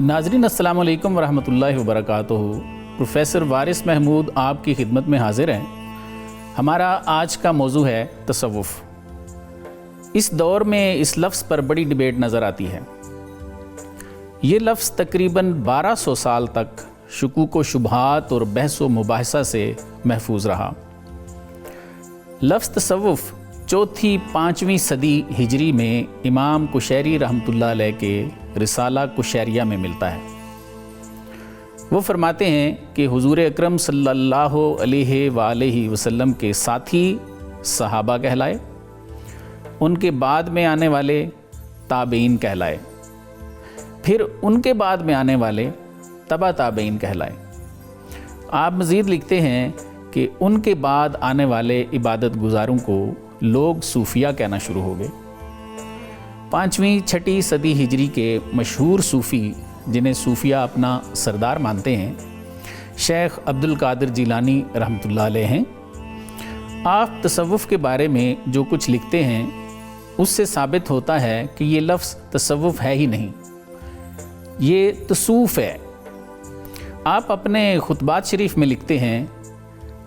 ناظرین السلام علیکم ورحمۃ اللہ وبرکاتہ۔ پروفیسر وارث محمود آپ کی خدمت میں حاضر ہیں۔ ہمارا آج کا موضوع ہے تصوف۔ اس دور میں اس لفظ پر بڑی ڈیبیٹ نظر آتی ہے۔ یہ لفظ تقریباً 1200 سال تک شکوک و شبہات اور بحث و مباحثہ سے محفوظ رہا۔ لفظ تصوف چوتھی 5ویں صدی ہجری میں امام قشیری رحمۃ اللہ علیہ کے رسالہ قشیریہ میں ملتا ہے۔ وہ فرماتے ہیں کہ حضور اکرم صلی اللہ علیہ وآلہ وسلم کے ساتھی صحابہ کہلائے، ان کے بعد میں آنے والے تابعین کہلائے، پھر ان کے بعد میں آنے والے تبع تابعین کہلائے۔ آپ مزید لکھتے ہیں کہ ان کے بعد آنے والے عبادت گزاروں کو لوگ صوفیہ کہنا شروع ہو گئے۔ 5ویں 6ٹی صدی ہجری کے مشہور صوفی جنہیں صوفیہ اپنا سردار مانتے ہیں، شیخ عبد القادر جیلانی رحمۃ اللہ علیہ ہیں۔ آپ تصوف کے بارے میں جو کچھ لکھتے ہیں اس سے ثابت ہوتا ہے کہ یہ لفظ تصوف ہے ہی نہیں، یہ تصوف ہے۔ آپ اپنے خطبات شریف میں لکھتے ہیں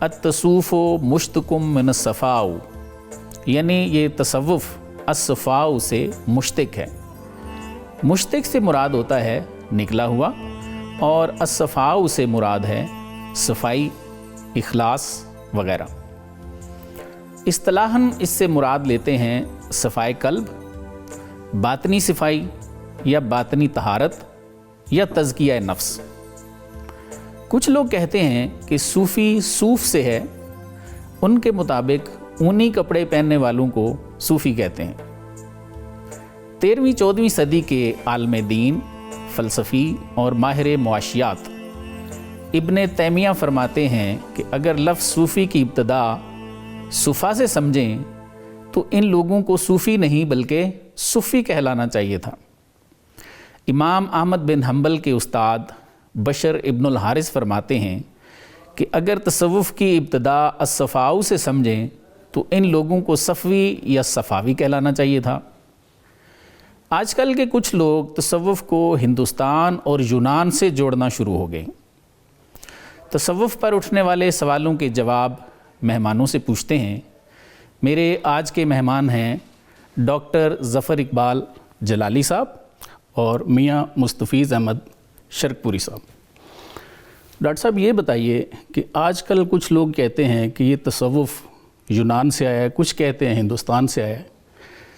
التصوف مشتقم من الصفاء، یعنی یہ تصوف الصفاء سے مشتق ہے۔ مشتق سے مراد ہوتا ہے نکلا ہوا، اور الصفاء سے مراد ہے صفائی، اخلاص وغیرہ۔ اصطلاحاً اس سے مراد لیتے ہیں صفائے قلب، باطنی صفائی یا باطنی طہارت یا تزکیہ نفس۔ کچھ لوگ کہتے ہیں کہ صوفی صوف سے ہے، ان کے مطابق اونی کپڑے پہننے والوں کو صوفی کہتے ہیں۔ 13ویں 14ویں صدی کے عالم دین، فلسفی اور ماہر معاشیات ابن تیمیہ فرماتے ہیں کہ اگر لفظ صوفی کی ابتدا صفا سے سمجھیں تو ان لوگوں کو صوفی نہیں بلکہ صوفی کہلانا چاہیے تھا۔ امام احمد بن حنبل کے استاد بشر ابن الحارث فرماتے ہیں کہ اگر تصوف کی ابتدا الصفاء سے سمجھیں تو ان لوگوں کو صفوی یا صفاوی کہلانا چاہیے تھا۔ آج کل کے کچھ لوگ تصوف کو ہندوستان اور یونان سے جوڑنا شروع ہو گئے۔ تصوف پر اٹھنے والے سوالوں کے جواب مہمانوں سے پوچھتے ہیں۔ میرے آج کے مہمان ہیں ڈاکٹر ظفر اقبال جلالی صاحب اور میاں مستفیض احمد شرک پوری صاحب۔ ڈاکٹر صاحب یہ بتائیے کہ آج کل کچھ لوگ کہتے ہیں کہ یہ تصوف یونان سے آیا ہے، کچھ کہتے ہیں ہندوستان سے آیا ہے،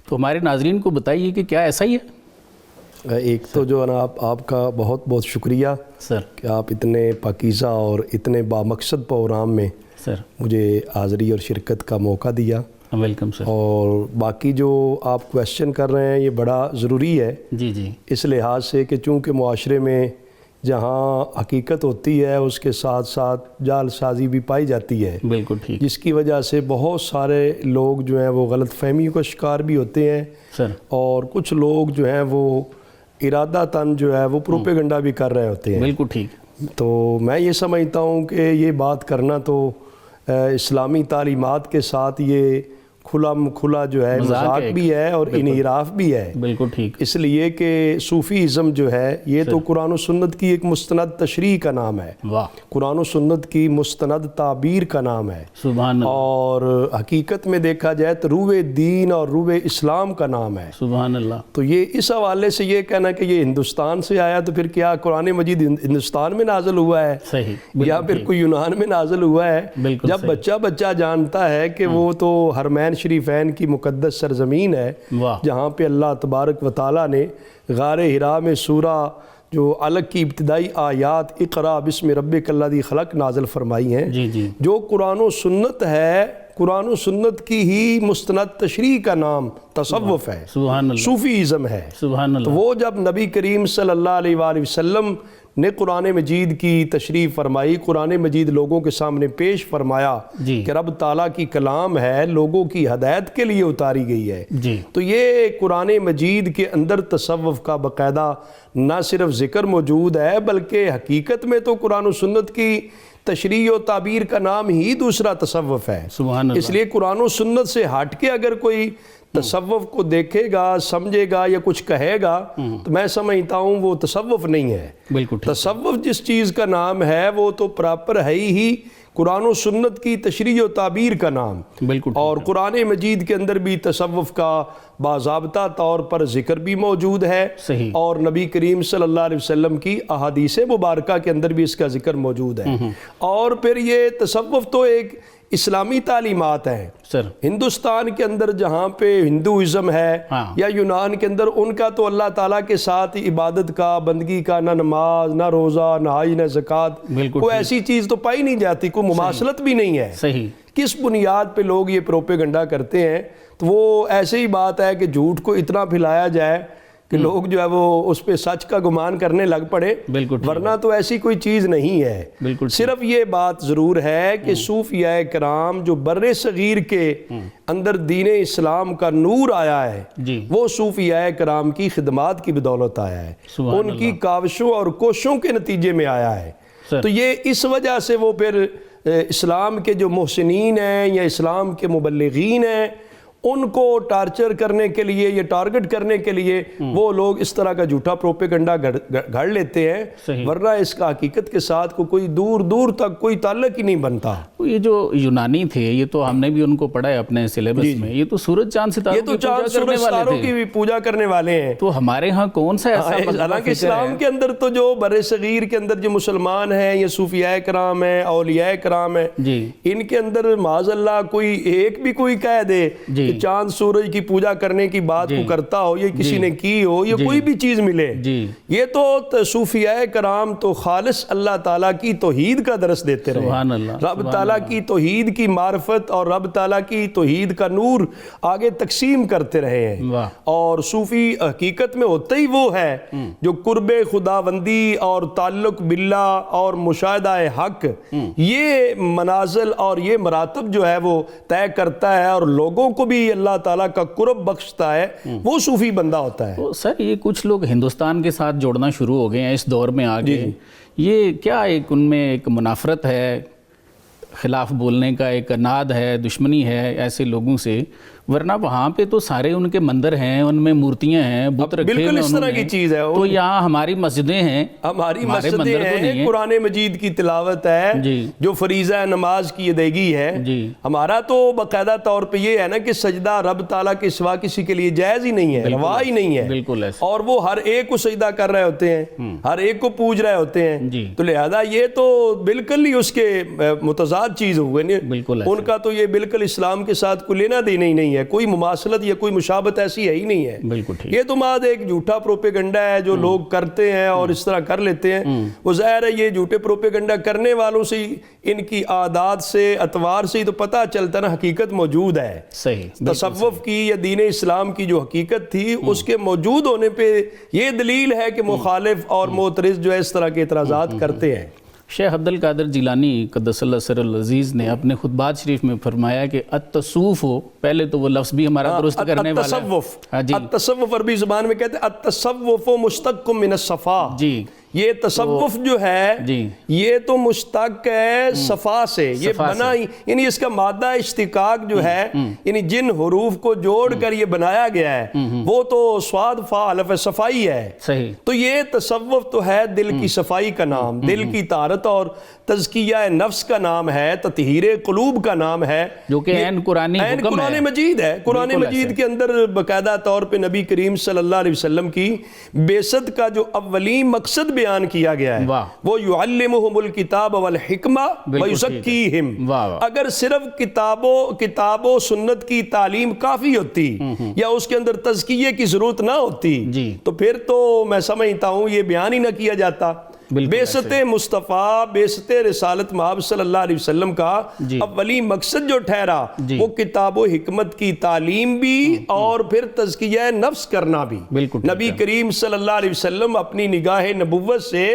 تو ہمارے ناظرین کو بتائیے کہ کیا ایسا ہی ہے؟ ایک تو جو ہے نا آپ کا بہت بہت شکریہ سر کہ آپ اتنے پاکیزہ اور اتنے بامقصد پروگرام میں سر مجھے حاضری اور شرکت کا موقع دیا۔ Welcome sir. اور باقی جو آپ کویسچن کر رہے ہیں یہ بڑا ضروری ہے جی جی، اس لحاظ سے کہ چونکہ معاشرے میں جہاں حقیقت ہوتی ہے اس کے ساتھ ساتھ جعل سازی بھی پائی جاتی ہے، بالکل ٹھیک جس کی وجہ سے بہت سارے لوگ جو ہیں وہ غلط فہمیوں کا شکار بھی ہوتے ہیں، سر، اور کچھ لوگ جو ہیں وہ ارادہ تن جو ہے وہ پروپیگنڈا بھی کر رہے ہوتے ہیں۔ بالکل ٹھیک۔ تو میں یہ سمجھتا ہوں کہ یہ بات کرنا تو اسلامی تعلیمات کے ساتھ یہ کھلا جو ہے مذاق بھی ہے اور انحراف بھی ہے۔ بالکل ٹھیک۔ اس لیے کہ صوفیزم جو ہے یہ تو قرآن و سنت کی ایک مستند تشریح کا نام ہے، واہ، قرآن و سنت کی مستند تعبیر کا نام ہے، سبحان اللہ، اور حقیقت میں دیکھا جائے تو روح دین اور روح اسلام کا نام ہے۔ سبحان اللہ۔ تو یہ اس حوالے سے یہ کہنا کہ یہ ہندوستان سے آیا تو پھر کیا قرآن مجید ہندوستان میں نازل ہوا ہے صحیح، یا پھر کوئی یونان میں نازل ہوا ہے؟ بالکل جب بچہ جانتا ہے کہ وہ تو حرمین شریفین کی مقدس سرزمین ہے، واہ، جہاں پہ اللہ تبارک و تعالیٰ نے غار حرا میں سورہ جو الگ کی ابتدائی آیات اقرا بسم ربک الذی خلق نازل فرمائی ہیں، جی جی، جو قرآن و سنت ہے، قرآن و سنت کی ہی مستند تشریح کا نام تصوف ہے، سبحان اللہ، صوفیزم ہے۔ سبحان اللہ۔ تو وہ جب نبی کریم صلی اللہ علیہ وآلہ وسلم نے قرآن مجید کی تشریح فرمائی، قرآن مجید لوگوں کے سامنے پیش فرمایا جی، کہ رب تعالیٰ کی کلام ہے، لوگوں کی ہدایت کے لیے اتاری گئی ہے، جی، تو یہ قرآن مجید کے اندر تصوف کا باقاعدہ نہ صرف ذکر موجود ہے بلکہ حقیقت میں تو قرآن و سنت کی تشریح و تعبیر کا نام ہی دوسرا تصوف ہے. سبحان اللہ. اس لیے قرآن و سنت سے ہٹ کے اگر کوئی تصوف کو دیکھے گا، سمجھے گا یا کچھ کہے گا تو میں سمجھتا ہوں وہ تصوف نہیں ہے. بالکل تصوف جس چیز کا نام ہے وہ تو پراپر ہے ہی قرآن و سنت کی تشریح و تعبیر کا نام. بالکل. اور قرآن مجید کے اندر بھی تصوف کا باضابطہ طور پر ذکر بھی موجود ہے. صحیح. اور نبی کریم صلی اللہ علیہ وسلم کی احادیث مبارکہ کے اندر بھی اس کا ذکر موجود ہے. اور پھر یہ تصوف تو ایک اسلامی تعلیمات ہیں. سر ہندوستان کے اندر جہاں پہ ہندوازم ہے یا یونان کے اندر، ان کا تو اللہ تعالیٰ کے ساتھ عبادت کا، بندگی کا، نہ نماز، نہ روزہ، نہ حج، نہ زکوٰۃ، کوئی ایسی چیز تو پائی نہیں جاتی، کوئی مماثلت بھی نہیں ہے. صحیح. کس بنیاد پہ لوگ یہ پروپیگنڈا کرتے ہیں؟ تو وہ ایسے ہی بات ہے کہ جھوٹ کو اتنا پھیلایا جائے کہ لوگ جو ہے وہ اس پہ سچ کا گمان کرنے لگ پڑے. بالکل. ورنہ تو ایسی کوئی چیز نہیں ہے. بالکل. صرف یہ بات ضرور ہے کہ صوفیاء کرام جو بر صغیر کے اندر دین اسلام کا نور آیا ہے، وہ صوفیاء کرام کی خدمات کی بدولت آیا ہے، ان کی کاوشوں اور کوششوں کے نتیجے میں آیا ہے. تو یہ اس وجہ سے وہ پھر اسلام کے جو محسنین ہیں یا اسلام کے مبلغین ہیں، ان کو ٹارچر کرنے کے لیے یا ٹارگٹ کرنے کے لیے وہ لوگ اس طرح کا جھوٹا پروپیگنڈا گھڑ لیتے ہیں. ورنہ اس کا حقیقت کے ساتھ کوئی دور دور تک کوئی تعلق ہی نہیں بنتا. یہ جو یونانی تھے، یہ تو ہم نے بھی ان کو پڑھا ہے اپنے سلیبس میں، یہ تو سورج چاند ستاروں کی بھی پوجا کرنے والے ہیں. تو ہمارے ہاں کون سا ایسا؟ حالانکہ اسلام کے اندر تو جو بر صغیر کے اندر جو مسلمان ہیں یا صوفیاء کرام ہیں، اولیاء کرام ہیں، ان کے اندر معاذ اللہ کوئی ایک بھی کوئی کہہ دے چاند سورج کی پوجا کرنے کی بات کو کرتا ہو، یہ کسی نے کی ہو، یہ کوئی بھی چیز ملے، یہ تو صوفیاء کرام تو خالص اللہ تعالیٰ کی توحید کا درس دیتے رہے. رب تعالیٰ کی توحید کی معرفت اور رب تعالیٰ کی توحید کا نور آگے تقسیم کرتے رہے ہیں. اور صوفی حقیقت میں ہوتا ہی وہ ہے جو قرب خداوندی اور تعلق باللہ اور مشاہدہ حق، یہ منازل اور یہ مراتب جو ہے وہ طے کرتا ہے اور لوگوں کو بھی اللہ تعالیٰ کا قرب بخشتا ہے. وہ صوفی بندہ ہوتا ہے. سر یہ کچھ لوگ ہندوستان کے ساتھ جوڑنا شروع ہو گئے ہیں اس دور میں آگے، یہ کیا ایک ان میں ایک منافرت ہے، خلاف بولنے کا ایک اناد ہے، دشمنی ہے ایسے لوگوں سے؟ ورنہ وہاں پہ تو سارے ان کے مندر ہیں، ان میں مورتیاں ہیں، بت رکھے ہیں، بالکل اس طرح کی چیز ہے. تو یہاں ہماری مسجدیں ہیں، ہماری مسجدیں ہیں، قرآن مجید کی تلاوت ہے، جو فریضہ نماز کی ادائیگی ہے. ہمارا تو باقاعدہ طور پہ یہ ہے نا کہ سجدہ رب تعالیٰ کے سوا کسی کے لیے جائز ہی نہیں ہے، روا ہی نہیں ہے. بالکل. اور وہ ہر ایک کو سجدہ کر رہے ہوتے ہیں، ہر ایک کو پوج رہے ہوتے ہیں. تو لہذا یہ تو بالکل ہی اس کے متضاد چیز ہو گئی. ان کا تو یہ بالکل اسلام کے ساتھ کوئی لینا دینا ہی نہیں ہے، کوئی مماثلت یا کوئی مشابہت ایسی ہے ہی نہیں ہے. یہ تو ماد ایک جھوٹا پروپیگنڈا ہے جو لوگ کرتے ہیں اور اس طرح کر لیتے ہیں. وہ ظاہر ہے یہ جھوٹے پروپیگنڈا کرنے والوں سے، ان کی عادات سے، اطوار سے ہی تو پتہ چلتا نا حقیقت موجود ہے. صحیح. تصوف کی یا دین اسلام کی جو حقیقت تھی اس کے موجود ہونے پہ یہ دلیل ہے کہ مخالف اور معترض جو ہے اس طرح کے اعتراضات کرتے ہیں. شیخ عبد القادر جیلانی قدس اللہ سر العزیز نے اپنے خطبات شریف میں فرمایا کہ التصوف ہو، پہلے تو وہ لفظ بھی ہمارا درست کرنے والا ہے. التصوف عربی زبان میں کہتے ہیں التصوف مشتق من الصفا. یہ تصوف جو ہے یہ تو مشتق ہے صفا سے، یہ بنا یعنی اس کا مادہ اشتقاق جو ہے یعنی جن حروف کو جوڑ کر یہ بنایا گیا ہے وہ تو صاد فا الف صفائی ہے. تو یہ تصوف تو ہے دل کی صفائی کا نام، دل کی طہارت اور تزکیہ نفس کا نام ہے، تطہیر قلوب کا نام ہے، جو کہ عین قرآن مجید ہے. قرآن مجید کے اندر باقاعدہ طور پہ نبی کریم صلی اللہ علیہ وسلم کی بعثت کا جو اولین مقصد بیان کیا گیا ہے وہ یعلمہم الکتاب والحکمہ ویزکیہم. اگر صرف کتاب و سنت کی تعلیم کافی ہوتی یا اس کے اندر تزکیے کی ضرورت نہ ہوتی تو پھر تو میں سمجھتا ہوں یہ بیان ہی نہ کیا جاتا. بعثت مصطفیٰ، بعثت رسالت مآب صلی اللہ علیہ وسلم کا اولین مقصد جو ٹھہرا وہ کتاب و حکمت کی تعلیم بھی اور پھر تزکیہ نفس کرنا بھی. نبی کریم صلی اللہ علیہ وسلم اپنی نگاہ نبوت سے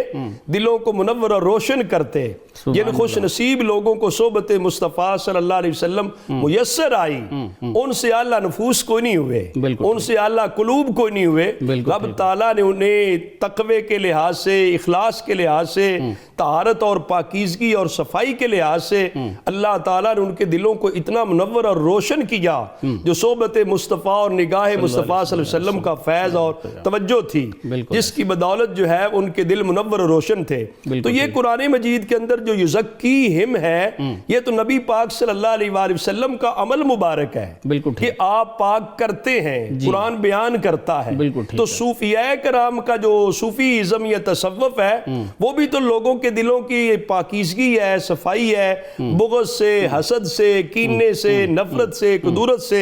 دلوں کو منور اور روشن کرتے. جن خوش نصیب لوگوں کو صحبت مصطفیٰ صلی اللہ علیہ وسلم میسر آئی ان سے اعلیٰ نفوس کوئی نہیں ہوئے، ان سے اعلیٰ قلوب کوئی نہیں ہوئے. رب تعالیٰ نے انہیں تقوی کے لحاظ سے، اخلاص اخلاص کے لحاظ سے، طہارت اور پاکیزگی اور صفائی کے لحاظ سے اللہ تعالیٰ نے ان کے دلوں کو اتنا منور اور روشن کیا، جو صحبت مصطفیٰ اور نگاہ مصطفیٰ صلی اللہ علیہ وسلم کا فیض اور توجہ تھی، جس کی بدولت جو ہے ان کے دل منور اور روشن تھے۔ تو یہ قرآن مجید کے اندر جو یزکیہم ہے، یہ تو نبی پاک صلی اللہ علیہ وآلہ وسلم کا عمل مبارک ہے کہ آپ پاک کرتے ہیں، قرآن بیان کرتا ہے۔ تو صوفیاء کرام کا جو صوفیزم یا تصوف ہے، وہ بھی تو لوگوں کے دلوں کی پاکیزگی ہے، صفائی ہے، بغض سے، حسد سے، کینے سے، نفرت سے، کدورت سے،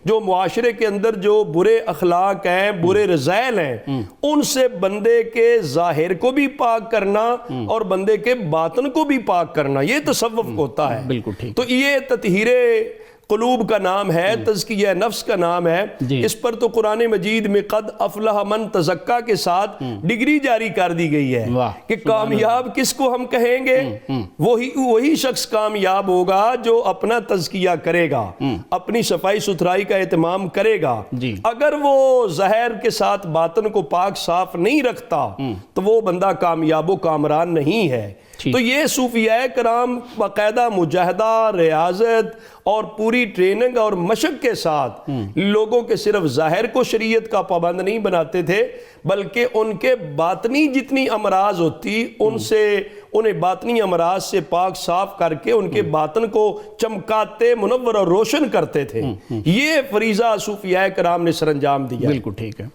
جو معاشرے کے اندر جو برے اخلاق ہیں، برے رذائل ہیں، ان سے بندے کے ظاہر کو بھی پاک کرنا اور بندے کے باطن کو بھی پاک کرنا، یہ تصوف ہوتا ہے۔ تو یہ تطہیر قلوب کا نام ہے، تزکیہ نفس کا نام ہے۔ اس پر تو قرآن مجید میں قد افلح من تزکا کے ساتھ ڈگری جاری کر دی گئی ہے کہ کامیاب کس کو ہم کہیں گے؟ وہی شخص کامیاب ہوگا جو اپنا تزکیہ کرے گا، اپنی صفائی ستھرائی کا اہتمام کرے گا۔ اگر وہ ظاہر کے ساتھ باطن کو پاک صاف نہیں رکھتا تو وہ بندہ کامیاب و کامران نہیں ہے۔ تو یہ صوفیاء کرام باقاعدہ مجاہدہ، ریاضت اور پوری ٹریننگ اور مشق کے ساتھ لوگوں کے صرف ظاہر کو شریعت کا پابند نہیں بناتے تھے، بلکہ ان کے باطنی جتنی امراض ہوتی ان سے انہیں باطنی امراض سے پاک صاف کر کے ان کے باطن کو چمکاتے، منور اور روشن کرتے تھے۔ یہ فریضہ صوفیاء کرام نے سر انجام دیا۔ بالکل ٹھیک ہے۔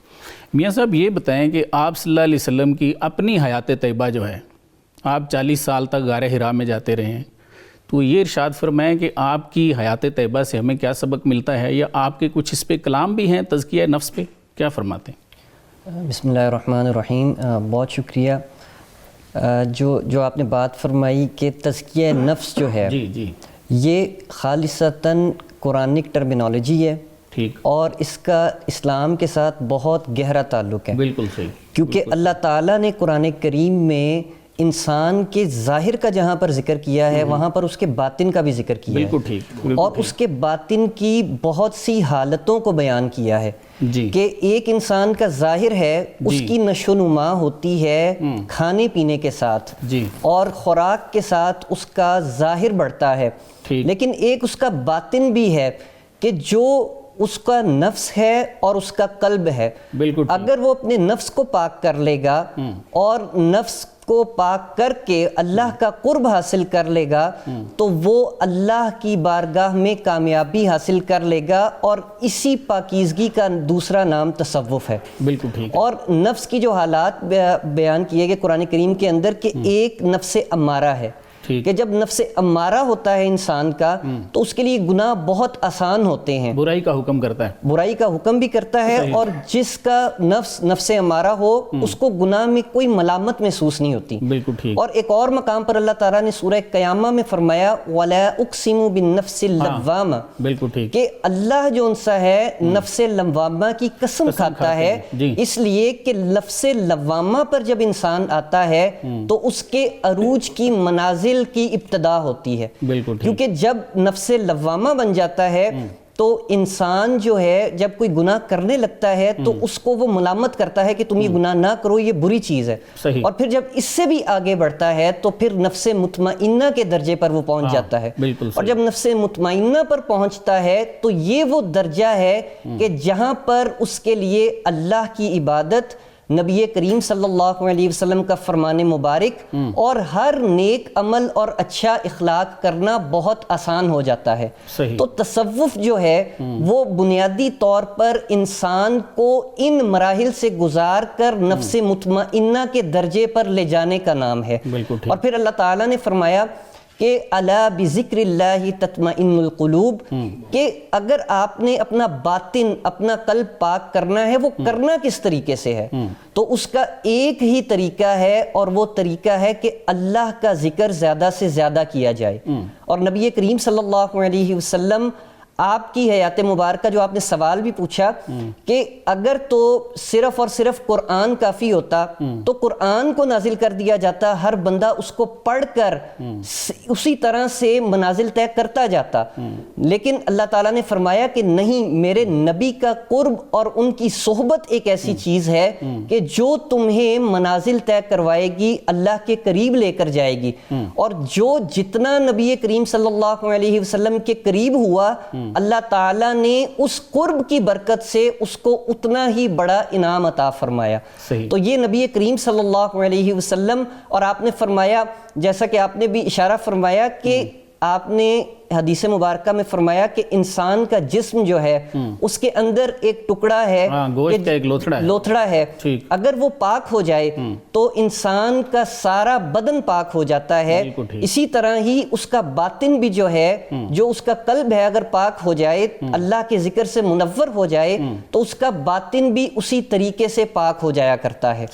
میاں صاحب یہ بتائیں کہ آپ صلی اللہ علیہ وسلم کی اپنی حیات طیبہ جو ہے، آپ 40 سال تک غار حرا میں جاتے رہے ہیں، تو یہ ارشاد فرمائیں کہ آپ کی حیات طیبہ سے ہمیں کیا سبق ملتا ہے، یا آپ کے کچھ اس پہ کلام بھی ہیں تزکیہ نفس پہ، کیا فرماتے ہیں؟ بسم اللہ الرحمن الرحیم۔ بہت شکریہ۔ جو آپ نے بات فرمائی کہ تزکیہ نفس جو ہے، یہ خالصتاً قرآنک ٹرمینالوجی ہے، اور اس کا اسلام کے ساتھ بہت گہرا تعلق ہے۔ بالکل صحیح۔ کیونکہ اللہ تعالیٰ نے قرآن کریم میں انسان کے ظاہر کا جہاں پر ذکر کیا ہے، وہاں پر اس کے باطن کا بھی ذکر کیا ہے، اور اس کے باطن کی بہت سی حالتوں کو بیان کیا ہے کہ ایک انسان کا ظاہر ہے، اس کی نشو و نما ہوتی ہے کھانے پینے کے ساتھ اور خوراک کے ساتھ اس کا ظاہر بڑھتا ہے، لیکن ایک اس کا باطن بھی ہے کہ جو اس کا نفس ہے اور اس کا قلب ہے۔ اگر وہ اپنے نفس کو پاک کر لے گا اور نفس کو پاک کر کے اللہ کا قرب حاصل کر لے گا تو وہ اللہ کی بارگاہ میں کامیابی حاصل کر لے گا، اور اسی پاکیزگی کا دوسرا نام تصوف ہے۔ بالکل ٹھیک۔ اور نفس کی جو حالات بیان کیے گئے قرآن کریم کے اندر کہ ایک نفس امارہ ہے، کہ جب نفس امارہ ہوتا ہے انسان کا تو اس کے لیے گناہ بہت آسان ہوتے ہیں، برائی کا حکم کرتا ہے، برائی کا حکم بھی کرتا ہے، اور جس کا نفس امارہ ہو اس کو گناہ میں کوئی ملامت محسوس نہیں ہوتی۔ بالکل ٹھیک۔ اور ایک اور مقام پر اللہ تعالیٰ نے سورہ قیامہ میں فرمایا وَلَا أُقْسِمُ بِالنَّفْسِ اللَّوَّامَةِ، بالکل ٹھیک، کہ اللہ جو انسا ہے نفس لوامہ کی قسم کھاتا ہے، اس لیے کہ نفس لوامہ پر جب انسان آتا ہے تو اس کے عروج کی منازل کی ابتدا ہوتی ہے، کیونکہ جب نفس لوامہ بن جاتا ہے تو انسان جو ہے جب کوئی گناہ کرنے لگتا ہے تو اس کو وہ ملامت کرتا ہے کہ تم یہ گناہ نہ کرو، یہ بری چیز ہے، اور پھر جب اس سے بھی آگے بڑھتا ہے تو پھر نفس مطمئنہ کے درجے پر وہ پہنچ جاتا ہے، اور جب نفس مطمئنہ پر پہنچتا ہے تو یہ وہ درجہ ہے کہ جہاں پر اس کے لیے اللہ کی عبادت، نبی کریم صلی اللہ علیہ وسلم کا فرمان مبارک اور ہر نیک عمل اور اچھا اخلاق کرنا بہت آسان ہو جاتا ہے۔ تو تصوف جو ہے وہ بنیادی طور پر انسان کو ان مراحل سے گزار کر نفس مطمئنہ کے درجے پر لے جانے کا نام ہے۔ اور پھر اللہ تعالیٰ نے فرمایا کہ الا بذکر اللہ تطمئن القلوب، کہ اگر آپ نے اپنا باطن، اپنا قلب پاک کرنا ہے، وہ کرنا کس طریقے سے ہے؟ تو اس کا ایک ہی طریقہ ہے، اور وہ طریقہ ہے کہ اللہ کا ذکر زیادہ سے زیادہ کیا جائے۔ اور نبی کریم صلی اللہ علیہ وسلم آپ کی حیات مبارکہ جو آپ نے سوال بھی پوچھا کہ اگر تو صرف اور صرف قرآن کافی ہوتا تو قرآن کو نازل کر دیا جاتا، ہر بندہ اس کو پڑھ کر اسی طرح سے منازل طے کرتا جاتا، لیکن اللہ تعالیٰ نے فرمایا کہ نہیں، میرے نبی کا قرب اور ان کی صحبت ایک ایسی چیز ہے کہ جو تمہیں منازل طے کروائے گی، اللہ کے قریب لے کر جائے گی، اور جو جتنا نبی کریم صلی اللہ علیہ وسلم کے قریب ہوا، اللہ تعالیٰ نے اس قرب کی برکت سے اس کو اتنا ہی بڑا انعام عطا فرمایا۔ تو یہ نبی کریم صلی اللہ علیہ وسلم، اور آپ نے فرمایا، جیسا کہ آپ نے بھی اشارہ فرمایا کہ آپ نے حدیث مبارکہ میں فرمایا کہ انسان کا جسم جو ہے اس کے اندر ایک ٹکڑا ہے، گوشت کا ایک لوتھڑا ہے، اگر وہ پاک ہو جائے تو انسان کا سارا بدن پاک ہو جاتا ہے۔ اسی طرح ہی اس کا باطن بھی جو ہے، جو اس کا قلب ہے، اگر پاک ہو جائے، اللہ کے ذکر سے منور ہو جائے، تو اس کا باطن بھی اسی طریقے سے پاک ہو جایا کرتا ہے۔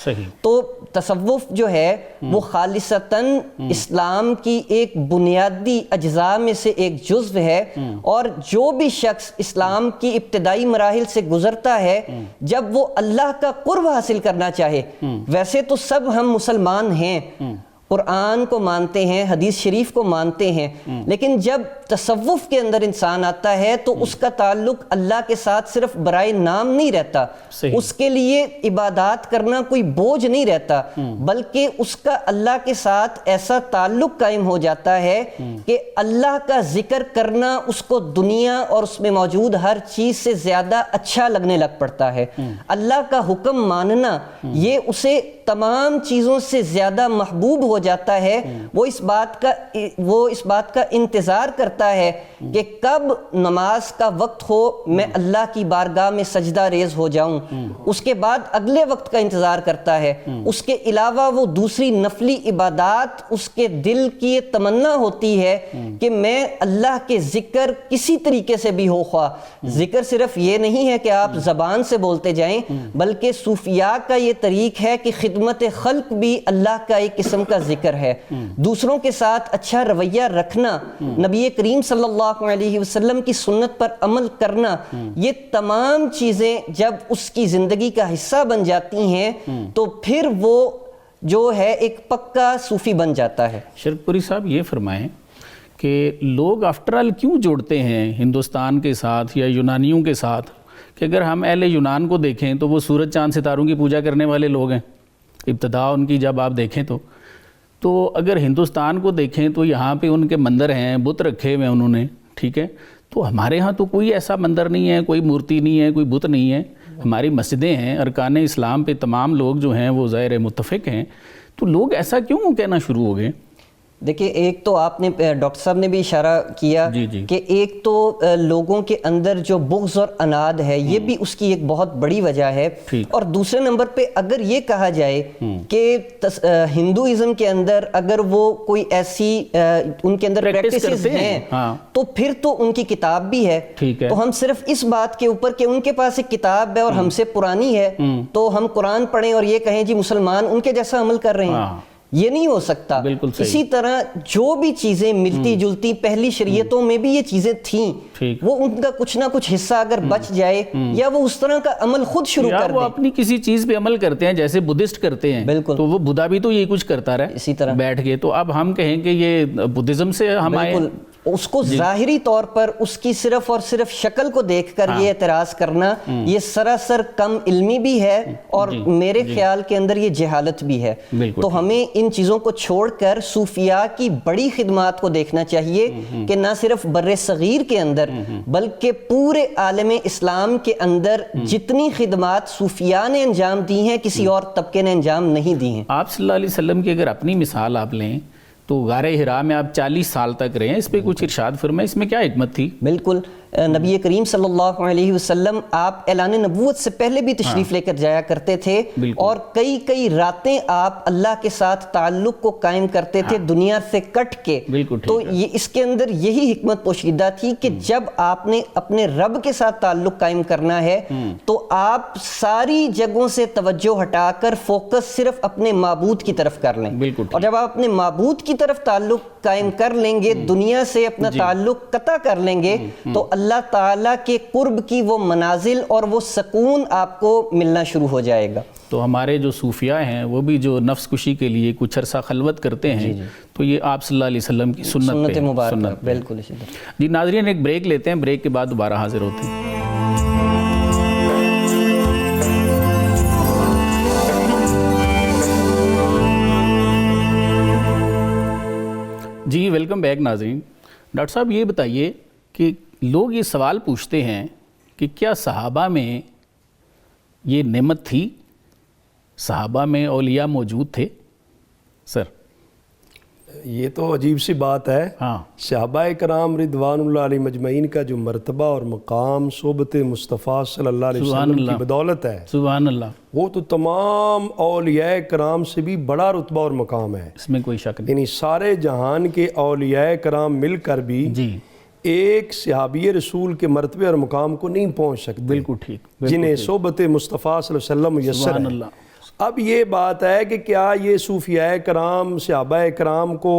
تو تصوف جو ہے وہ خالصتاً اسلام کی ایک بنیادی اجزاء میں سے ایک جزو ہے، اور جو بھی شخص اسلام کی ابتدائی مراحل سے گزرتا ہے، جب وہ اللہ کا قرب حاصل کرنا چاہے، ویسے تو سب ہم مسلمان ہیں، قرآن کو مانتے ہیں، حدیث شریف کو مانتے ہیں، لیکن جب تصوف کے اندر انسان آتا ہے تو اس کا تعلق اللہ کے ساتھ صرف برائے نام نہیں رہتا، اس کے لیے عبادات کرنا کوئی بوجھ نہیں رہتا، بلکہ اس کا اللہ کے ساتھ ایسا تعلق قائم ہو جاتا ہے کہ اللہ کا ذکر کرنا اس کو دنیا اور اس میں موجود ہر چیز سے زیادہ اچھا لگنے لگ پڑتا ہے۔ اللہ کا حکم ماننا یہ اسے تمام چیزوں سے زیادہ محبوب ہو جاتا ہے۔ وہ اس بات کا انتظار کرتا ہے کہ کب نماز کا وقت ہو، میں اللہ کی بارگاہ میں سجدہ ریز ہو جاؤں، اس کے بعد اگلے وقت کا انتظار کرتا ہے، اس کے علاوہ وہ دوسری نفلی عبادات، اس کے دل کی تمنا ہوتی ہے کہ میں اللہ کے ذکر کسی طریقے سے بھی ہو، خواہ ذکر صرف یہ نہیں ہے کہ آپ زبان سے بولتے جائیں، بلکہ صوفیاء کا یہ طریق ہے کہ خدمت خلق بھی اللہ کا ایک قسم کا ذکر ہے، دوسروں کے ساتھ اچھا رویہ رکھنا، نبی کریم صلی اللہ علیہ وسلم کی سنت پر عمل کرنا، یہ تمام چیزیں جب اس کی زندگی کا حصہ بن جاتی ہیں تو پھر وہ جو ہے ایک پکا صوفی بن جاتا ہے۔ شرک پوری صاحب یہ فرمائیں کہ لوگ آفٹر آل کیوں جوڑتے ہیں ہندوستان کے ساتھ یا یونانیوں کے ساتھ، کہ اگر ہم اہل یونان کو دیکھیں تو وہ سورج چاند ستاروں کی پوجا کرنے والے لوگ ہیں، ابتدا ان کی جب آپ دیکھیں تو اگر ہندوستان کو دیکھیں تو یہاں پہ ان کے مندر ہیں، بت رکھے ہوئے انہوں نے، ٹھیک ہے، تو ہمارے ہاں تو کوئی ایسا مندر نہیں ہے، کوئی مورتی نہیں ہے، کوئی بت نہیں ہے، ہماری مسجدیں ہیں، ارکان اسلام پہ تمام لوگ جو ہیں وہ ظاہر متفق ہیں، تو لوگ ایسا کیوں کہنا شروع ہو گئے؟ دیکھیں، ایک تو آپ نے ڈاکٹر صاحب نے بھی اشارہ کیا کہ ایک تو لوگوں کے اندر جو بغض اور عناد ہے، یہ بھی اس کی ایک بہت بڑی وجہ ہے، اور دوسرے نمبر پہ اگر یہ کہا جائے کہ ہندوازم کے اندر اگر وہ کوئی ایسی ان کے اندر پریکٹسز ہیں تو پھر تو ان کی کتاب بھی ہے، تو ہم صرف اس بات کے اوپر کہ ان کے پاس ایک کتاب ہے اور ہم سے پرانی ہے تو ہم قرآن پڑھیں اور یہ کہیں جی مسلمان ان کے جیسا عمل کر رہے ہیں، یہ نہیں ہو سکتا۔ اسی طرح جو بھی چیزیں ملتی جلتی پہلی شریعتوں میں بھی یہ چیزیں تھیں، وہ ان کا کچھ نہ کچھ حصہ اگر بچ جائے یا وہ اس طرح کا عمل خود شروع کر دیں، وہ اپنی کسی چیز پہ عمل کرتے ہیں جیسے بدھسٹ کرتے ہیں، تو وہ بدھا بھی تو یہی کچھ کرتا رہا اسی طرح بیٹھ کے، تو اب ہم کہیں کہ یہ بدھزم سے ہم آئے، اس کو ظاہری طور پر اس کی صرف اور صرف شکل کو دیکھ کر یہ اعتراض کرنا یہ سراسر کم علمی بھی ہے اور میرے خیال کے اندر یہ جہالت بھی ہے۔ تو ہمیں ان چیزوں کو چھوڑ کر صوفیاء کی بڑی خدمات کو دیکھنا چاہیے کہ نہ صرف بر صغیر کے اندر بلکہ پورے عالم اسلام کے اندر جتنی خدمات صوفیاء نے انجام دی ہیں کسی اور طبقے نے انجام نہیں دی ہیں۔ آپ صلی اللہ علیہ وسلم کی اگر اپنی مثال آپ لیں تو غار حرا میں آپ 40 سال تک رہے ہیں، اس پہ کچھ ارشاد فرمائیں، اس میں کیا حکمت تھی؟ بالکل، نبی کریم صلی اللہ علیہ وسلم آپ اعلان نبوت سے پہلے بھی تشریف لے کر جایا کرتے تھے اور کئی راتیں آپ اللہ کے ساتھ تعلق کو قائم کرتے تھے دنیا سے کٹ کے، تو یہ اس کے اندر یہی حکمت پوشیدہ تھی کہ جب آپ نے اپنے رب کے ساتھ تعلق قائم کرنا ہے تو آپ ساری جگہوں سے توجہ ہٹا کر فوکس صرف اپنے معبود کی طرف کر لیں، اور جب آپ اپنے معبود کی طرف تعلق قائم کر لیں گے، دنیا سے اپنا تعلق قطع کر لیں گے، تو اللہ تعالیٰ کے قرب کی وہ منازل اور وہ سکون آپ کو ملنا شروع ہو جائے گا۔ تو ہمارے جو صوفیاء ہیں وہ بھی جو نفس کشی کے لیے کچھ عرصہ خلوت کرتے ہیں تو یہ آپ صلی اللہ علیہ وسلم کی سنت مبارکہ بالکل اسی طرح۔ جی ناظرین ایک بریک لیتے ہیں، بریک کے بعد دوبارہ حاضر ہوتے ہیں۔ جی ویلکم بیک ناظرین۔ ڈاکٹر صاحب یہ بتائیے کہ لوگ یہ سوال پوچھتے ہیں کہ کیا صحابہ میں یہ نعمت تھی؟ صحابہ میں اولیاء موجود تھے؟ سر یہ تو عجیب سی بات ہے۔ ہاں، صحابہ کرام رضوان اللہ علیہ مجمعین کا جو مرتبہ اور مقام صحبت مصطفیٰ صلی اللہ علیہ وسلم کی بدولت ہے، سبحان اللہ، وہ تو تمام اولیاء کرام سے بھی بڑا رتبہ اور مقام ہے۔ اس میں کوئی شک نہیں۔ یعنی سارے جہان کے اولیاء کرام مل کر بھی جی ایک صحابی رسول کے مرتبے اور مقام کو نہیں پہنچ سکتے، بالکل ٹھیک، جنہیں صحبت مصطفیٰ صلی اللہ علیہ وسلم میسر سبحان ہے۔ اللہ۔ اب یہ بات ہے کہ کیا یہ صوفیاء کرام صحابہ کرام کو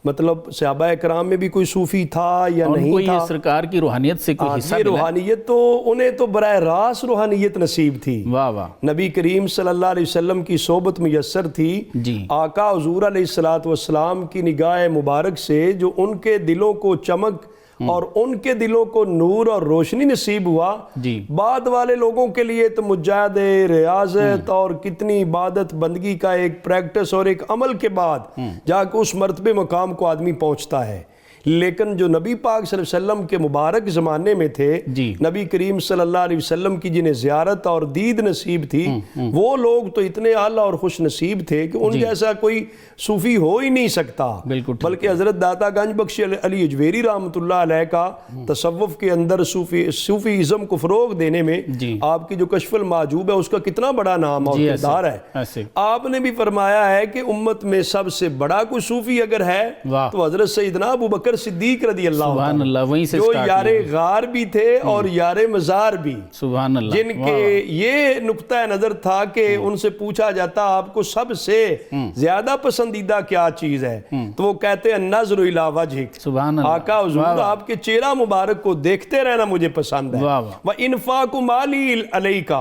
مطلب صحابہ کرام میں بھی کوئی صوفی تھا یا ان کو نہیں تھا؟ یہ سرکار کی روحانیت سے کوئی حصہ یہ ملا ہے؟ روحانیت تو انہیں تو براہ راست روحانیت نصیب تھی۔ واہ واہ، نبی کریم صلی اللہ علیہ وسلم کی صحبت میسر تھی۔ جی آقا حضور علیہ السلام کی نگاہ مبارک سے جو ان کے دلوں کو چمک اور ان کے دلوں کو نور اور روشنی نصیب ہوا، جی بعد والے لوگوں کے لیے تو مجاہد ریاضت اور کتنی عبادت بندگی کا ایک پریکٹس اور ایک عمل کے بعد جا کے اس مرتبے مقام کو آدمی پہنچتا ہے۔ لیکن جو نبی پاک صلی اللہ علیہ وسلم کے مبارک زمانے میں تھے، جی نبی کریم صلی اللہ علیہ وسلم کی جنہیں زیارت اور دید نصیب تھی، وہ لوگ تو اتنے اعلیٰ اور خوش نصیب تھے کہ ان جیسا کوئی صوفی ہو ہی نہیں سکتا۔ بالکل، بلکہ حضرت داتا گنج بخش علی اجویری رحمۃ اللہ علیہ کا تصوف کے اندر صوفی ازم کو فروغ دینے میں آپ کی جو کشف المحجوب ہے اس کا کتنا بڑا نام اور کردار ہے۔ آپ نے بھی فرمایا ہے کہ امت میں سب سے بڑا کوئی صوفی اگر ہے تو حضرت سیدنا ابو بکر صدیق رضی اللہ عنہ، جو یار غار بھی تھے اور یار مزار بھی، سبحان اللہ، جن کے یہ نقطہ نظر تھا کہ ان سے پوچھا جاتا آپ کو سب سے زیادہ پسندیدہ کیا چیز ہے تو وہ کہتے ہیں نظر الی وجہک، سبحان اللہ، آقا حضور آپ کے چہرہ مبارک کو دیکھتے رہنا مجھے پسند ہے۔ وَإِنفَاقُ مَالِي عَلَيْكَ،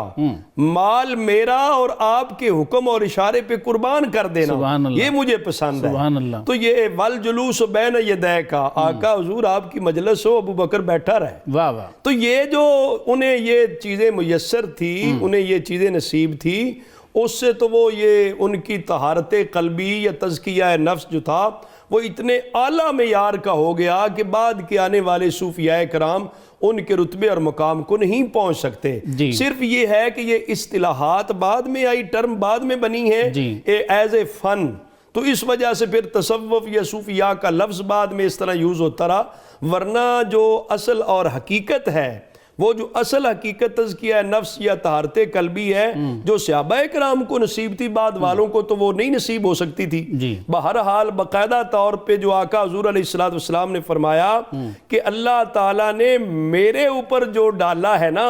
مال میرا اور آپ کے حکم اور اشارے پہ قربان کر دینا یہ مجھے پسند ہے۔ تو یہ وَالْجُلُوسُ بَيْنَ يَدَيْكَ، آقا حضور آپ کی مجلس ہو، ابو بکر بیٹھا رہے۔ واہ واہ، تو یہ جو انہیں یہ چیزیں میسر تھی، انہیں یہ چیزیں نصیب تھی، اس سے تو وہ یہ ان کی طہارت قلبی یا تزکیہ نفس جو تھا وہ اتنے اعلیٰ معیار کا ہو گیا کہ بعد کے آنے والے صوفیاء کرام ان کے رتبے اور مقام کو نہیں پہنچ سکتے۔ صرف یہ ہے کہ یہ اصطلاحات بعد میں آئی، ٹرم بعد میں بنی ہیں ایز اے فن، تو اس وجہ سے پھر تصوف یا صوفیاء کا لفظ بعد میں اس طرح یوز ہوتا رہا، ورنہ جو اصل اور حقیقت ہے، وہ جو اصل حقیقت تزکیہ نفس یا طہارت قلبی ہے جو صحابہ کرام کو نصیب تھی، بعد والوں کو تو وہ نہیں نصیب ہو سکتی تھی۔ بہرحال باقاعدہ طور پہ جو آقا حضور علیہ السلام نے فرمایا کہ اللہ تعالیٰ نے میرے اوپر جو ڈالا ہے نا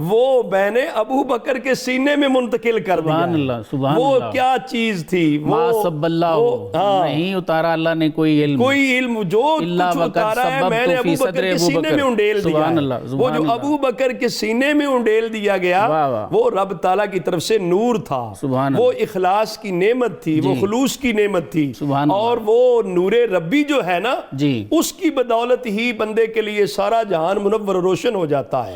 وہ میں نے ابو بکر کے سینے میں منتقل کر دیا۔ وہ کیا چیز تھی؟ نہیں اتارا اللہ نے کوئی علم جو کچھ اتارا ہے میں نے ابو بکر کے سینے میں انڈیل دیا ہے۔ وہ جو ابو بکر کے سینے میں انڈیل دیا گیا وہ رب تعالیٰ کی طرف سے نور تھا، وہ اخلاص کی نعمت تھی، وہ خلوص کی نعمت تھی، اور وہ نور ربی جو ہے نا اس کی بدولت ہی بندے کے لیے سارا جہان منور روشن ہو جاتا ہے۔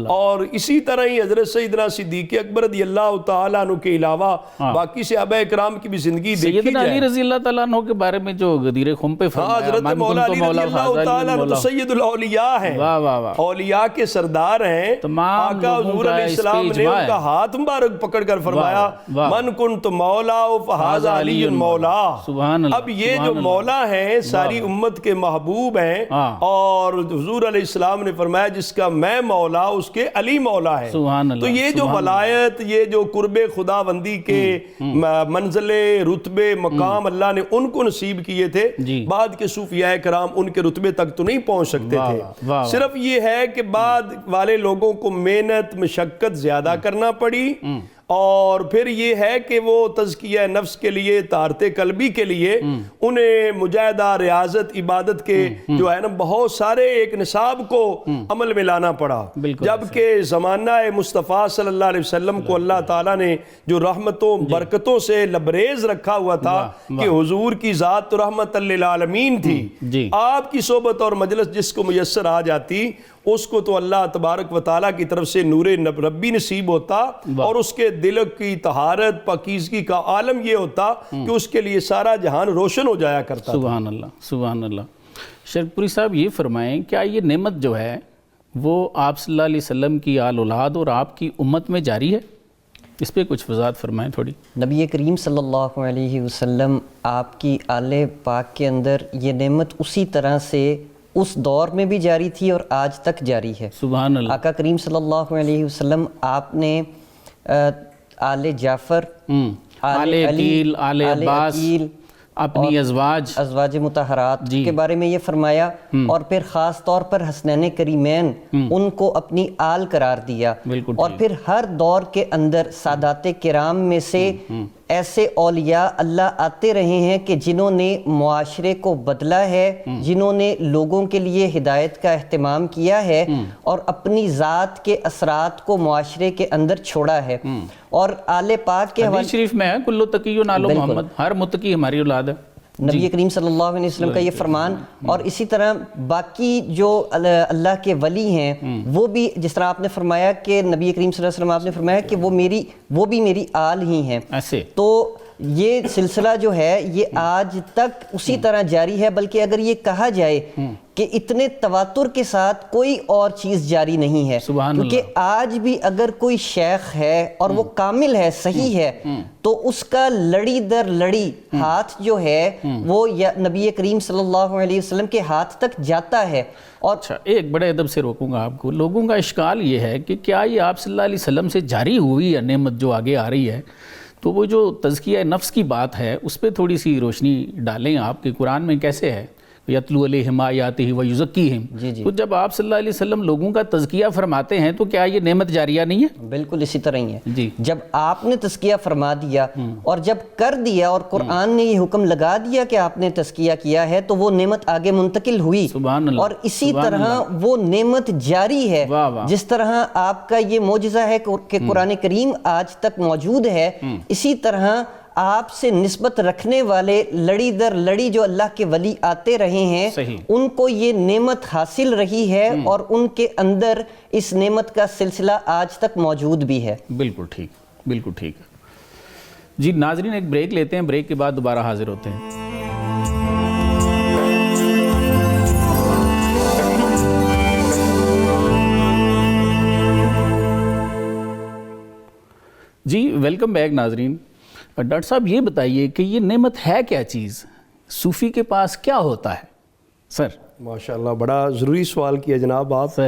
اور اسی طرح ہی حضرت سیدنا صدیق اکبر رضی اللہ تعالیٰ عنہ کے علاوہ باقی صحابہ کرام کی بھی زندگی دیکھی سیدنا علی رضی اللہ تعالیٰ عنہ کے بارے میں جو غدیر خم پہ فرمایا، حضرت مولا علی رضی اللہ تعالیٰ عنہ سید الاولیاء ہیں، اولیاء کے سردار ہیں۔ آقا حضور علیہ السلام نے ان کا ہاتھ مبارک پکڑ کر فرمایا من کنت مولا فہذا علی مولا۔ اب یہ جو مولا ہیں ساری امت کے محبوب ہیں، اور حضور علیہ السلام نے فرمایا جس کا میں مولا اس کے علی مولا ہے۔ تو یہ جو ولایت، یہ جو قرب خدا بندی کے منزلے، رتبے، مقام اللہ نے ان کو نصیب کیے تھے، بعد کے صوفیاء کرام ان کے رتبے تک تو نہیں پہنچ سکتے تھے۔ صرف یہ ہے کہ بعد والے لوگوں کو محنت مشقت زیادہ کرنا پڑی، اور پھر یہ ہے کہ وہ تزکیہ نفس کے لیے، طہارت قلبی کے لیے انہیں مجاہدہ، ریاضت، عبادت کے جو ہے نا بہت سارے ایک نصاب کو عمل میں لانا پڑا، جبکہ زمانہ مصطفیٰ صلی اللہ علیہ وسلم کو اللہ تعالیٰ نے جو رحمتوں برکتوں سے لبریز رکھا ہوا تھا کہ حضور کی ذات تو رحمت للعالمین تھی، آپ کی صحبت اور مجلس جس کو میسر آ جاتی اس کو تو اللہ تبارک و تعالیٰ کی طرف سے نور ربی نصیب ہوتا، اور اس کے دل کی طہارت پاکیزگی کا عالم یہ ہوتا کہ اس کے لیے سارا جہان روشن ہو جایا کرتا۔ سبحان اللہ، سبحان اللہ۔ شرک پوری صاحب یہ فرمائیں، کیا یہ نعمت جو ہے وہ آپ صلی اللہ علیہ وسلم کی آل اولاد اور آپ کی امت میں جاری ہے؟ اس پہ کچھ وضاحت فرمائیں تھوڑی۔ نبی کریم صلی اللہ علیہ وسلم آپ کی آل پاک کے اندر یہ نعمت اسی طرح سے اس دور میں بھی جاری تھی اور آج تک جاری ہے۔ سبحان اللہ۔ آقا کریم صلی اللہ علیہ وسلم آپ نے آل جعفر، آل عقیل، آل عباس، اپنی ازواج مطہرات کے بارے میں یہ فرمایا، اور پھر خاص طور پر حسنین کریمین ان کو اپنی آل قرار دیا، اور پھر ہر دور کے اندر سادات کرام میں سے ایسے اولیاء اللہ آتے رہے ہیں کہ جنہوں نے معاشرے کو بدلا ہے، جنہوں نے لوگوں کے لیے ہدایت کا اہتمام کیا ہے اور اپنی ذات کے اثرات کو معاشرے کے اندر چھوڑا ہے۔ اور آل پاک کے حدیث شریف میں ہے کلو تقی نالو محمد، ہر متقی ہماری اولاد ہے، نبی کریم صلی اللہ علیہ وسلم کا یہ فرمان۔ اور اسی طرح باقی جو اللہ کے ولی ہیں وہ بھی، جس طرح آپ نے فرمایا کہ نبی کریم صلی اللہ علیہ وسلم آپ نے فرمایا کہ وہ بھی میری آل ہی ہیں، تو یہ سلسلہ جو ہے یہ آج تک اسی طرح جاری ہے، بلکہ اگر یہ کہا جائے کہ اتنے تواتر کے ساتھ کوئی اور چیز جاری نہیں ہے، کیونکہ آج بھی اگر کوئی شیخ ہے اور وہ کامل ہے، صحیح ہے، تو اس کا لڑی در لڑی ہاتھ جو ہے وہ نبی کریم صلی اللہ علیہ وسلم کے ہاتھ تک جاتا ہے۔ اور اچھا، ایک بڑے ادب سے روکوں گا آپ کو، لوگوں کا اشکال یہ ہے کہ کیا یہ آپ صلی اللہ علیہ وسلم سے جاری ہوئی ہے نعمت جو آگے آ رہی ہے؟ تو وہ جو تزکیہ نفس کی بات ہے اس پہ تھوڑی سی روشنی ڈالیں آپ، کہ قرآن میں کیسے ہے یتلو علیہم آیاتہ ویزکیہم، تو جب آپ صلی اللہ علیہ وسلم لوگوں کا تزکیہ فرماتے ہیں تو کیا یہ نعمت جاریہ نہیں ہے؟ بالکل اسی طرح ہی ہے۔ جب آپ نے تزکیہ فرما دیا اور جب کر دیا اور قرآن نے یہ حکم لگا دیا کہ آپ نے تزکیہ کیا ہے تو وہ نعمت آگے منتقل ہوئی، اور اسی طرح وہ نعمت جاری ہے۔ جس طرح آپ کا یہ معجزہ ہے کہ قرآن کریم آج تک موجود ہے، اسی طرح آپ سے نسبت رکھنے والے لڑی در لڑی جو اللہ کے ولی آتے رہے ہیں ان کو یہ نعمت حاصل رہی ہے، اور ان کے اندر اس نعمت کا سلسلہ آج تک موجود بھی ہے۔ بالکل ٹھیک، بالکل ٹھیک ہے جی۔ ناظرین ایک بریک لیتے ہیں، بریک کے بعد دوبارہ حاضر ہوتے ہیں۔ جی ویلکم بیک ناظرین۔ ڈاکٹر صاحب یہ بتائیے کہ یہ نعمت ہے کیا چیز؟ صوفی کے پاس کیا ہوتا ہے؟ سر ماشاءاللہ بڑا ضروری سوال کیا جناب آپ۔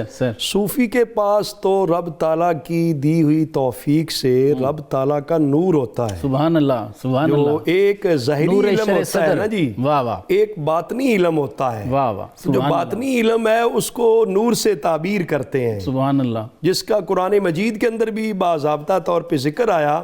صوفی کے پاس تو رب تعالیٰ کی دی ہوئی توفیق سے رب تعالیٰ کا نور ہوتا ہے۔ سبحان اللہ، سبحان اللہ۔ جو ایک ظاہری علم ہوتا ہے نا جی، ایک باطنی علم ہوتا ہے، جو باطنی علم ہے اس کو نور سے تعبیر کرتے ہیں، سبحان اللہ، جس کا قرآن مجید کے اندر بھی باضابطہ طور پہ ذکر آیا،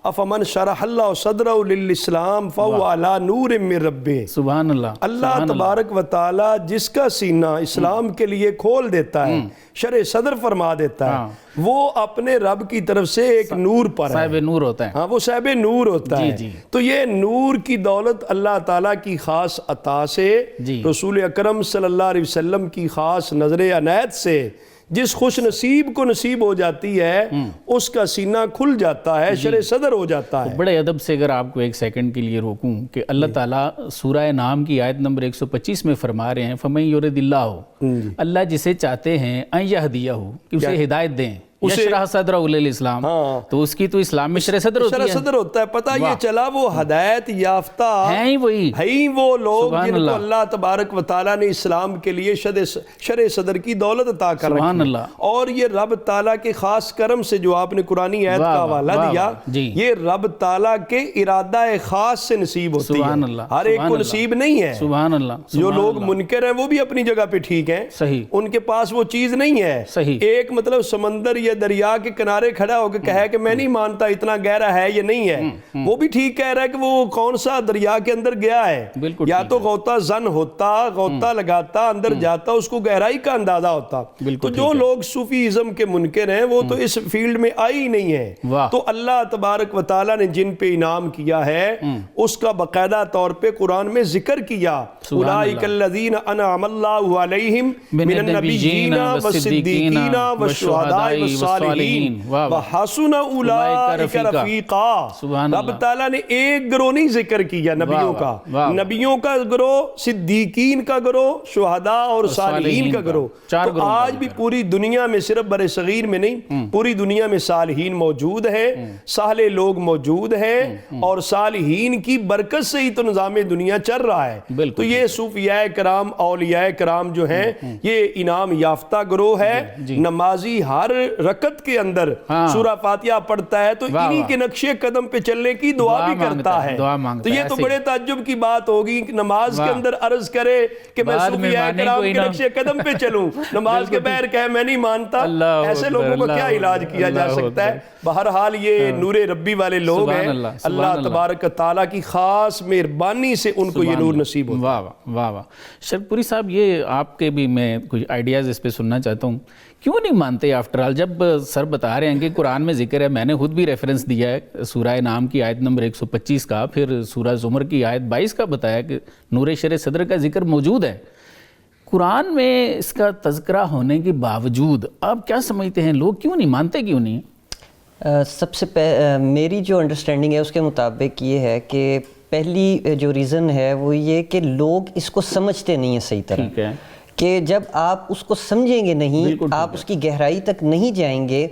افمن شرح اللہ صدرہ للاسلام فہو علی نور من ربہ۔ سبحان اللہ۔ اللہ تبارک و تعالیٰ جس کا سینہ اسلام کے لیے کھول دیتا ہے، شرح صدر فرما دیتا ہے، وہ اپنے رب کی طرف سے ایک نور پر ہے، صاحب نور ہوتا ہے۔ ہاں، وہ صاحب نور ہوتا ہے۔ تو یہ نور کی دولت اللہ تعالیٰ کی خاص عطا سے، رسول اکرم صلی اللہ علیہ وسلم کی خاص نظر عنایت سے جس خوش نصیب کو نصیب ہو جاتی ہے اس کا سینہ کھل جاتا ہے، شرح صدر ہو جاتا ہے۔ بڑے ادب سے اگر آپ کو ایک سیکنڈ کے لیے روکوں کہ اللہ تعالیٰ سورہ نام کی آیت نمبر 125 میں فرما رہے ہیں فَمَن يُرِدِ اللَّهُ، اللہ جسے چاہتے ہیں ان يهديه، کہ اسے ہدایت دیں، یشرح صدرہ للاسلام، تو اس کی تو اسلام میں شرح صدر ہوتا ہے۔ پتہ یہ چلا وہ ہدایت یافتہ ہیں ہی وہ لوگ جن کو اللہ تبارک و تعالیٰ نے اسلام کے لیے شرح صدر کی دولت عطا کر رکھی، اور یہ رب تعالیٰ کے خاص کرم سے جو آپ نے قرآنی آیت کا حوالہ دیا، یہ رب تعالیٰ کے ارادہ خاص سے نصیب ہوتی ہے، ہر ایک کو نصیب نہیں ہے۔ سبحان اللہ۔ جو لوگ منکر ہیں وہ بھی اپنی جگہ پہ ٹھیک ہیں، ان کے پاس وہ چیز نہیں ہے۔ ایک مطلب سمندر یا یہ دریا کے کنارے کھڑا ہو کے کہے کہ میں نہیں مانتا اتنا گہرا ہے یا نہیں ہے، وہ بھی ٹھیک کہہ رہا ہے کہ وہ کون سا دریا کے اندر گیا ہے، یا تو غوطہ زن ہوتا، غوطہ لگاتا، اندر جاتا، اس کو گہرائی کا اندازہ ہوتا۔ تو جو لوگ صوفیزم کے منکر ہیں وہ تو اس فیلڈ میں آئی نہیں ہیں۔ تو اللہ تبارک و تعالیٰ نے جن پہ انعام کیا ہے اس کا باقاعدہ طور پہ قرآن میں ذکر کیا، اولئک الذین انعم اللہ علیہم من النبیین والصدیقین والشہداء والصالحین وحسن اولئک رفیقا۔ رب تعالیٰ نے ایک گروہ نہیں ذکر کیا نبیوں کا، نبیوں کا گروہ، صدیقین کا گروہ، شہداء اور صالحین کا گروہ۔ تو آج بھی پوری دنیا میں، صرف بر صغیر میں نہیں، پوری دنیا میں صالحین موجود ہیں، صالح لوگ موجود ہیں، اور صالحین کی برکت سے ہی تو نظام دنیا چل رہا ہے۔ تو یہ صوفیاء کرام، اولیاء کرام جو ہیں، یہ انعام یافتہ گروہ ہے۔ نمازی ہر رکعت کے اندر سورہ فاتحہ پڑھتا ہے تو انہی کے نقش قدم پہ چلنے کی دعا بھی کرتا ہے۔ تو یہ تو بڑے تعجب کی بات ہوگی کہ نماز کے اندر عرض کرے کہ میں صوفیاء کرام کے نقش قدم پہ چلوں، نماز کے بغیر کہے میں نہیں مانتا، ایسے لوگوں کو کیا علاج کیا جا سکتا ہے؟ بہرحال یہ نور ربی والے لوگ ہیں، اللہ تبارک تعالیٰ کی خاص مہربانی سے ان کو یہ نور نصیب ہوتا ہے۔ واہ واہ واہ۔ شرک پوری صاحب، یہ آپ کے بھی میں کچھ آئیڈیاز اس پہ سننا چاہتا ہوں، کیوں نہیں مانتے آفٹر آل؟ جب سر بتا رہے ہیں کہ قرآن میں ذکر ہے، میں نے خود بھی ریفرنس دیا ہے سورہ نام کی آیت نمبر 125 کا، پھر سورہ زمر کی آیت 22 کا بتایا کہ نور شرع صدر کا ذکر موجود ہے قرآن میں، اس کا تذکرہ ہونے کے باوجود آپ کیا سمجھتے ہیں لوگ کیوں نہیں مانتے، کیوں نہیں؟ سب سے میری جو انڈرسٹینڈنگ ہے اس کے مطابق یہ ہے کہ پہلی جو ریزن ہے وہ یہ کہ لوگ اس کو سمجھتے نہیں ہیں صحیح طرح، کہ جب آپ اس کو سمجھیں گے نہیں، آپ اس کی گہرائی تک نہیں جائیں گے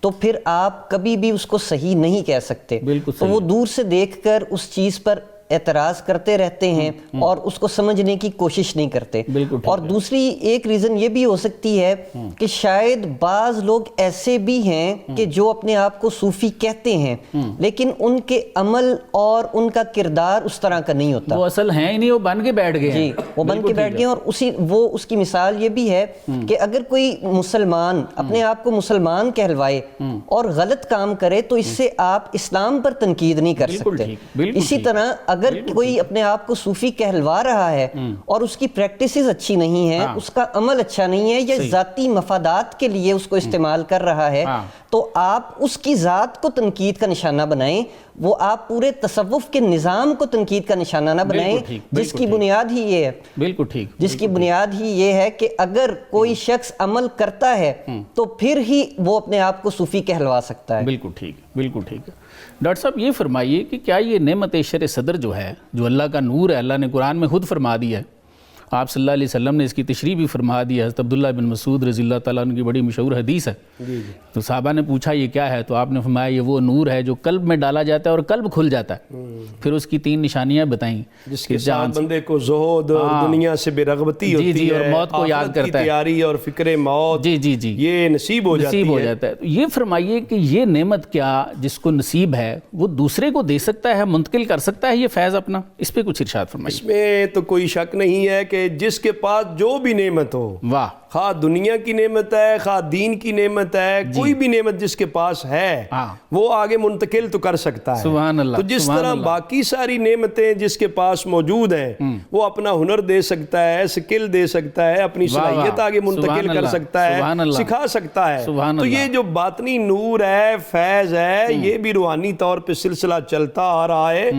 تو پھر آپ کبھی بھی اس کو صحیح نہیں کہہ سکتے۔ تو وہ دور سے دیکھ کر اس چیز پر اعتراض کرتے رہتے ہیں اور اس کو سمجھنے کی کوشش نہیں کرتے۔ اور دوسری ایک ریزن یہ بھی ہو سکتی ہے کہ شاید بعض لوگ ایسے بھی ہیں کہ جو اپنے آپ کو صوفی کہتے ہیں لیکن ان کے عمل اور ان کا کردار اس طرح کا نہیں ہوتا، وہ اصل ہیں ہی نہیں، وہ بن کے بیٹھ گئے ہیں۔ جی، وہ بن کے بیٹھ گئے ہیں۔ اور اس کی مثال یہ بھی ہے کہ اگر کوئی مسلمان اپنے آپ کو مسلمان کہلوائے اور غلط کام کرے تو اس سے آپ اسلام پر تنقید نہیں کر سکتے۔ اسی طرح اگر کوئی اپنے آپ کو صوفی کہلوا رہا ہے اور اس کی پریکٹسز اچھی نہیں ہیں، اس کا عمل اچھا نہیں ہے، یا ذاتی مفادات کے لیے اس کو استعمال کر رہا ہے، تو آپ اس کی ذات کو تنقید کا نشانہ بنائیں، وہ آپ پورے تصوف کے نظام کو تنقید کا نشانہ نہ بنائیں، جس کی بنیاد ہی یہ ہے، بالکل ٹھیک، جس کی بنیاد ہی یہ ہے کہ اگر کوئی شخص عمل کرتا ہے تو پھر ہی وہ اپنے آپ کو صوفی کہلوا سکتا ہے۔ بالکل ٹھیک، بالکل ٹھیک ہے۔ ڈاکٹر صاحب یہ فرمائیے کہ کیا یہ نعمت شرع صدر جو ہے، جو اللہ کا نور ہے، اللہ نے قرآن میں خود فرما دیا ہے، آپ صلی اللہ علیہ وسلم نے اس کی تشریح بھی فرما دی ہے، حضرت عبداللہ بن مسعود رضی اللہ تعالیٰ عنہ کی بڑی مشہور حدیث ہے۔ تو صحابہ نے پوچھا یہ کیا ہے، تو آپ نے فرمایا یہ وہ نور ہے جو قلب میں ڈالا جاتا ہے اور قلب کھل جاتا ہے۔ پھر اس کی 3 نشانیاں بتائیں، جس کے ساتھ بندے کو زہد اور دنیا سے بے رغبتی ہوتی ہے، اور موت کو یاد کرتا ہے، تیاری اور فکر موت یہ نصیب ہو جاتا ہے۔ یہ فرمائیے کہ یہ نعمت کیا جس کو نصیب ہے وہ دوسرے کو دے سکتا ہے، منتقل کر سکتا ہے یہ فیض اپنا؟ اس پہ کچھ ارشاد فرمائیے۔ اس میں تو کوئی شک نہیں ہے کہ جس کے پاس جو بھی نعمت ہو، واہ، خواہ دنیا کی نعمت ہے، خواہ دین کی نعمت ہے، کوئی بھی نعمت جس کے پاس ہے وہ آگے منتقل تو کر سکتا ہے۔ سبحان اللہ۔ تو جس طرح باقی ساری نعمتیں جس کے پاس موجود ہیں، وہ اپنا ہنر دے سکتا ہے، سکل دے سکتا ہے، اپنی صلاحیت آگے منتقل کر سکتا ہے، سکھا سکتا ہے۔ تو یہ جو باطنی نور ہے، فیض ہے، یہ بھی روحانی طور پہ سلسلہ چلتا آ رہا ہے،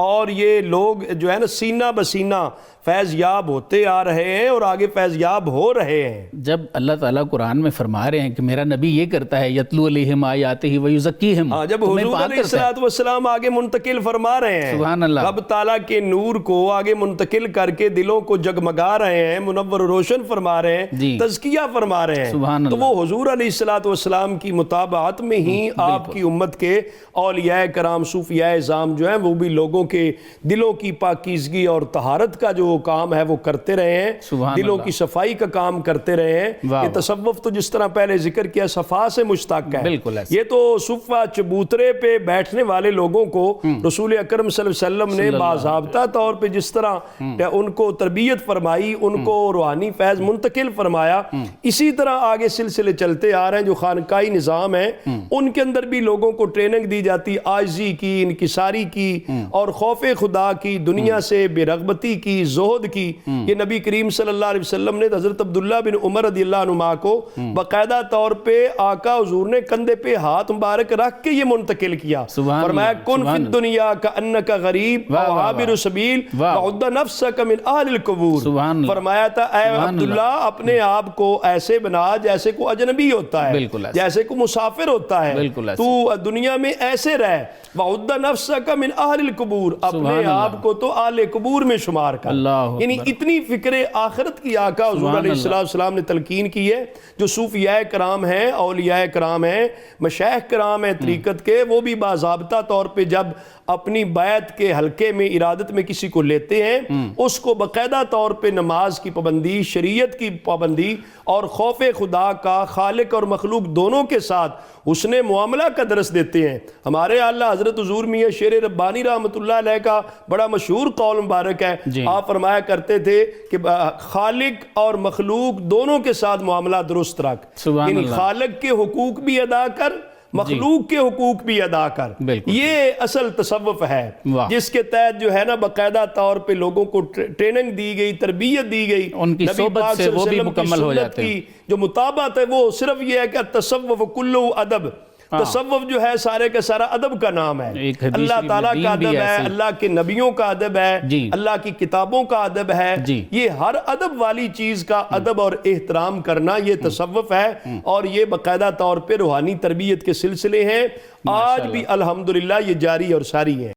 اور یہ لوگ جو ہے نا سینہ بسینہ فیض یاب ہوتے آ رہے ہیں اور آگے فیض یاب ہو رہے ہیں۔ جب اللہ تعالیٰ قرآن میں فرما رہے ہیں کہ میرا نبی یہ کرتا ہے، یتلو علیہم آیاتہ ویزکیہم، جب حضور علیہ السلام آگے منتقل فرما رہے ہیں، سبحان اللہ، رب تعالیٰ کے نور کو آگے منتقل کر کے دلوں کو جگمگا رہے ہیں، منور و روشن فرما رہے ہیں، تزکیہ فرما رہے ہیں، تو وہ حضور علیہ السلام کی مطابعت میں ہی آپ کی امت کے اولیاء کرام، صوفیاء اعظام جو ہیں، وہ بھی لوگوں کے دلوں کی پاکیزگی اور طہارت کا جو وہ کام ہے وہ کرتے رہے ہیں، دلوں کی صفائی کا کام کرتے رہے ہیں۔ یہ تصوف تو جس طرح پہلے ذکر کیا صفا سے مشتق ہے، یہ تو صفہ چبوترے پہ بیٹھنے والے لوگوں کو رسول اکرم صلی اللہ علیہ وسلم نے باضابطہ طور پہ جس طرح ان کو تربیت فرمائی، ان کو روحانی فیض منتقل فرمایا، اسی طرح آگے سلسلے چلتے آ رہے ہیں۔ جو خانقاہی نظام ہے ان کے اندر بھی لوگوں کو ٹریننگ دی جاتی، عاجزی کی، انکساری کی اور خوف خدا کی، دنیا سے بے رغبتی کی، زہد کی۔ یہ نبی کریم صلی اللہ علیہ وسلم نے حضرت عبداللہ بن عمر رضی اللہ عنہما کو باقاعدہ طور پہ آقا حضور نے کندھے پہ ہاتھ مبارک رکھ کے یہ منتقل کیا، فرمایا کن فی الدنیا کأنک غریب او عابر سبیل وعد نفسک من اہل القبور۔ فرمایا تھا اے عبداللہ اپنے آپ کو ایسے بنا جیسے کو اجنبی ہوتا ہے، جیسے کو مسافر ہوتا ہے، تو دنیا میں ایسے رہ، وعد نفسک من اہل القبور، اپنے آپ کو تو اہل قبور میں شمار کر۔ یعنی اتنی فکر آخرت کی آقا حضور علیہ السلام نے تلقین کی ہے۔ جو صوفیاء کرام ہیں، اولیاء کرام ہیں، مشایخ کرام ہیں طریقت کے، وہ بھی باضابطہ طور پہ جب اپنی بیعت کے حلقے میں ارادت میں کسی کو لیتے ہیں، اس کو باقاعدہ طور پہ نماز کی پابندی، شریعت کی پابندی اور خوف خدا کا خالق اور مخلوق دونوں کے ساتھ حسن معاملہ کا درس دیتے ہیں۔ ہمارے اعلیٰ حضرت حضور میاں شیر ربانی رحمۃ اللہ علیہ کا بڑا مشہور قول مبارک ہے، آپ فرمایا کرتے تھے کہ خالق اور مخلوق دونوں کے ساتھ معاملہ درست رکھ، یعنی خالق کے حقوق بھی ادا کر، مخلوق کے حقوق بھی ادا کر۔ یہ اصل تصوف ہے جس کے تحت جو ہے نا باقاعدہ طور پہ لوگوں کو ٹریننگ دی گئی، تربیت دی گئی، ان کی صحبت سے وہ بھی مکمل ہو جاتے ہیں۔ جو مطابقت ہے وہ صرف یہ ہے کہ تصوف کلو ادب، تصوف جو ہے سارے کا سارا ادب کا نام ہے، اللہ تعالیٰ کا ادب ہے، اللہ کے نبیوں کا ادب ہے، اللہ کی کتابوں کا ادب ہے۔ یہ ہر ادب والی چیز کا ادب اور احترام کرنا یہ تصوف ہے، اور یہ باقاعدہ طور پہ روحانی تربیت کے سلسلے ہیں، آج بھی الحمدللہ یہ جاری اور ساری ہیں۔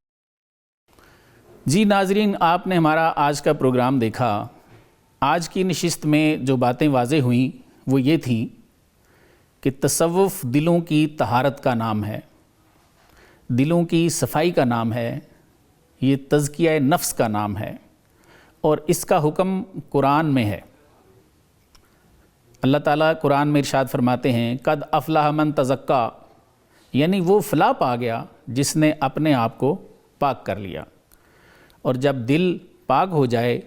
جی ناظرین، آپ نے ہمارا آج کا پروگرام دیکھا۔ آج کی نشست میں جو باتیں واضح ہوئیں وہ یہ تھیں کہ تصوف دلوں کی طہارت کا نام ہے، دلوں کی صفائی کا نام ہے، یہ تزکیہ نفس کا نام ہے، اور اس کا حکم قرآن میں ہے۔ اللہ تعالیٰ قرآن میں ارشاد فرماتے ہیں قد افلح من تزکا، یعنی وہ فلاح پا گیا جس نے اپنے آپ کو پاک کر لیا، اور جب دل پاک ہو جائے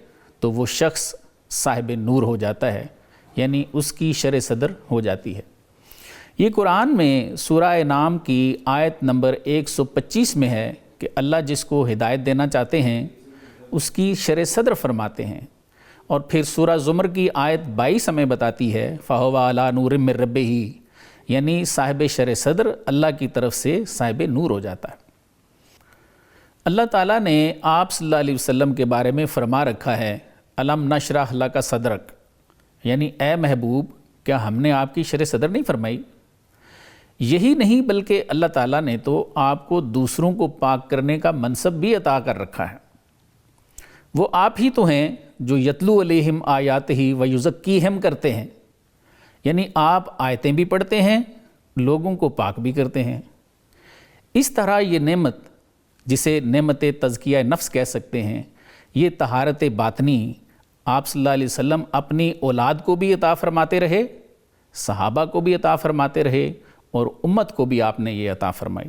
تو وہ شخص صاحب نور ہو جاتا ہے، یعنی اس کی شرح صدر ہو جاتی ہے۔ یہ قرآن میں سورہ انعام کی آیت نمبر 125 میں ہے کہ اللہ جس کو ہدایت دینا چاہتے ہیں اس کی شرح صدر فرماتے ہیں، اور پھر سورہ زمر کی آیت 22 ہمیں بتاتی ہے فَهُوَ عَلَىٰ نُورٍ مِّن رَبِّهِ، یعنی صاحب شرح صدر اللہ کی طرف سے صاحب نور ہو جاتا ہے۔ اللہ تعالیٰ نے آپ صلی اللہ علیہ وسلم کے بارے میں فرما رکھا ہے الم نشرح لک صدرک، یعنی اے محبوب کیا ہم نے آپ کی شرح صدر نہیں فرمائی؟ یہی نہیں بلکہ اللہ تعالیٰ نے تو آپ کو دوسروں کو پاک کرنے کا منصب بھی عطا کر رکھا ہے۔ وہ آپ ہی تو ہیں جو یتلو علیہم آیاتہ ویزکیہم کرتے ہیں، یعنی آپ آیتیں بھی پڑھتے ہیں، لوگوں کو پاک بھی کرتے ہیں۔ اس طرح یہ نعمت جسے نعمت تزکیہ نفس کہہ سکتے ہیں، یہ طہارت باطنی آپ صلی اللہ علیہ وسلم اپنی اولاد کو بھی عطا فرماتے رہے، صحابہ کو بھی عطا فرماتے رہے، اور امت کو بھی آپ نے یہ عطا فرمائی۔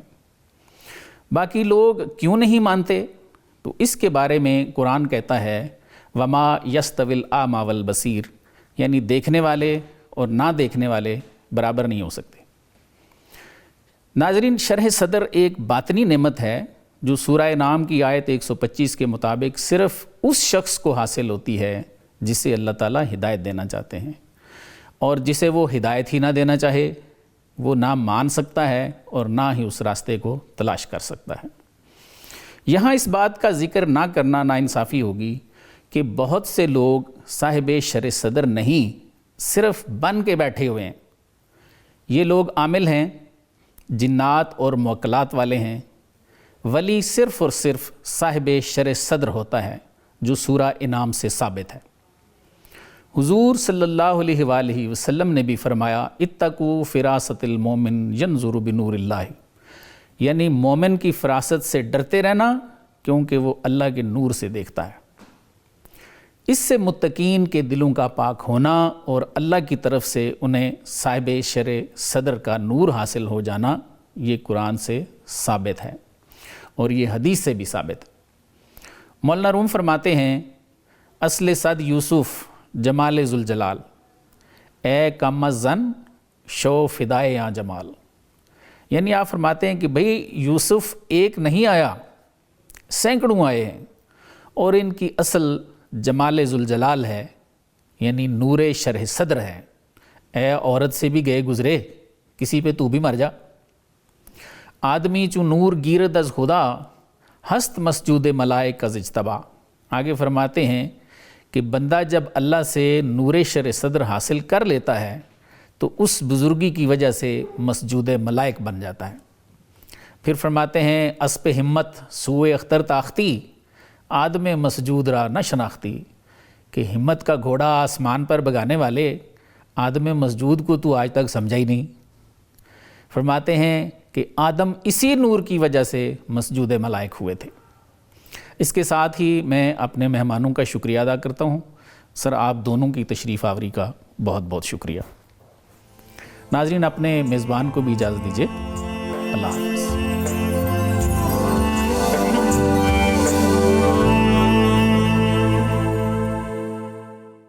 باقی لوگ کیوں نہیں مانتے؟ تو اس کے بارے میں قرآن کہتا ہے وما یستوی الاعمی والبصیر، یعنی دیکھنے والے اور نہ دیکھنے والے برابر نہیں ہو سکتے۔ ناظرین، شرح صدر ایک باطنی نعمت ہے جو سورہ انعام کی آیت 125 کے مطابق صرف اس شخص کو حاصل ہوتی ہے جسے اللہ تعالیٰ ہدایت دینا چاہتے ہیں، اور جسے وہ ہدایت ہی نہ دینا چاہے وہ نہ مان سکتا ہے اور نہ ہی اس راستے کو تلاش کر سکتا ہے۔ یہاں اس بات کا ذکر نہ کرنا ناانصافی ہوگی کہ بہت سے لوگ صاحب شرح صدر نہیں، صرف بن کے بیٹھے ہوئے ہیں۔ یہ لوگ عامل ہیں، جنات اور موکلات والے ہیں۔ ولی صرف اور صرف صاحب شرح صدر ہوتا ہے، جو سورہ انعام سے ثابت ہے۔ حضور صلی اللہ علیہ وآلہ وسلم نے بھی فرمایا اتقوا فراست المومن ینظر بنور اللہ، یعنی مومن کی فراست سے ڈرتے رہنا کیونکہ وہ اللہ کے نور سے دیکھتا ہے۔ اس سے متقین کے دلوں کا پاک ہونا اور اللہ کی طرف سے انہیں صاحب شرع صدر کا نور حاصل ہو جانا یہ قرآن سے ثابت ہے اور یہ حدیث سے بھی ثابت ہے۔ مولانا روم فرماتے ہیں اصل صد یوسف جمال ذوالجلال، اے کم زن شو فدائے یا جمال، یعنی آپ فرماتے ہیں کہ بھئی یوسف ایک نہیں آیا، سینکڑوں آئے ہیں، اور ان کی اصل جمال ذوالجلال ہے، یعنی نور شرح صدر ہے۔ اے عورت سے بھی گئے گزرے، کسی پہ تو بھی مر جا۔ آدمی چو نور گیرد از خدا، ہست مسجود ملائک از اجتبا۔ آگے فرماتے ہیں کہ بندہ جب اللہ سے نور شرح صدر حاصل کر لیتا ہے تو اس بزرگی کی وجہ سے مسجود ملائک بن جاتا ہے۔ پھر فرماتے ہیں اسپ ہمت سوئے اختر تاختی، آدم مسجود را نہ شناختی، کہ ہمت کا گھوڑا آسمان پر بگانے والے آدم مسجود کو تو آج تک سمجھا ہی نہیں۔ فرماتے ہیں کہ آدم اسی نور کی وجہ سے مسجود ملائک ہوئے تھے۔ اس کے ساتھ ہی میں اپنے مہمانوں کا شکریہ ادا کرتا ہوں۔ سر آپ دونوں کی تشریف آوری کا بہت بہت شکریہ۔ ناظرین اپنے میزبان کو بھی اجازت دیجیے۔ اللہ حافظ۔